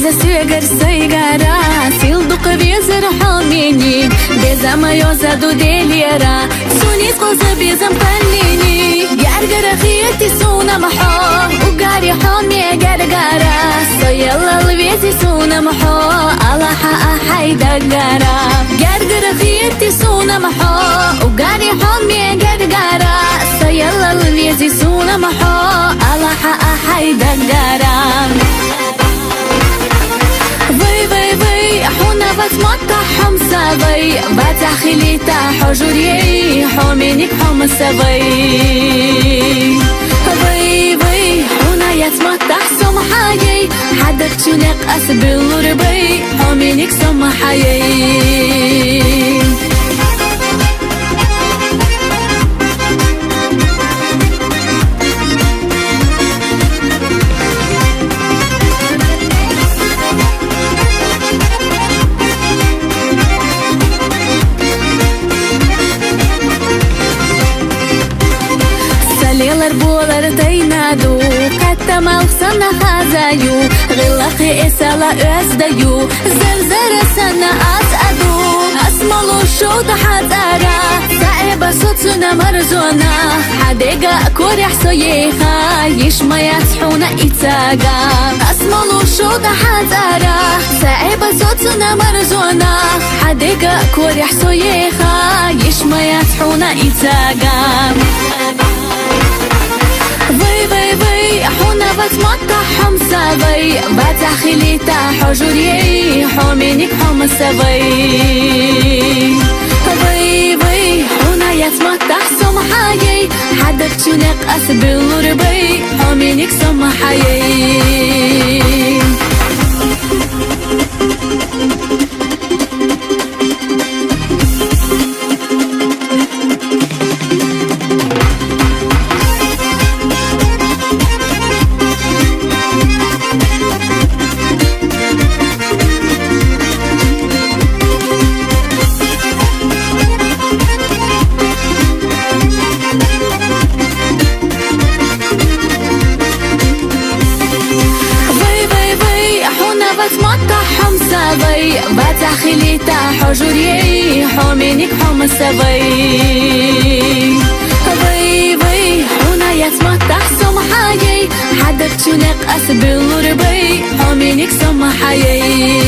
Suegar saigara, silduq vizir homini, bezama yozadu delira, sunis qoza bezam qallini, gargara khiyati suna maho, ugari homi gargara, sayalla lvizi suna maho, alaha ahayda gara, gargara khiyati suna maho, ugari homi gargara, sayalla lvizi suna maho, alaha ahayda gara. حونا بتمطحهم سبي بتخلي حجري حومينك حوم السبي بي حونا يتمطح سمحاي حدك تنق أسبل ربي حومينك سمحاي ليلر بولر تينادو قدم الخسنا خازايو غلقي إسالا أزدايو زرزر سنة أسأدو أسمالو شو تحذارا سائبا صوتنا مرزونا حديقا كوريح سويخا يشما يسحونا إتاقا أسمالو شو تحذارا سائبا صوتنا مرزونا حديقا كوريح سويخا يشما يسحونا إتاقا بي حونا بتمطحهم سبي بتخلي حجري حومينك حوم السبي بي حونا يتمطح سمحاي حدك تنق أسبل ربي حومينك سمحاي بتمطحهم سبي بتخلي حجري حومينك حوم السبي بي حونا يتمطح سمحاي حدك تنق أسبل ربي حومينك سمحاي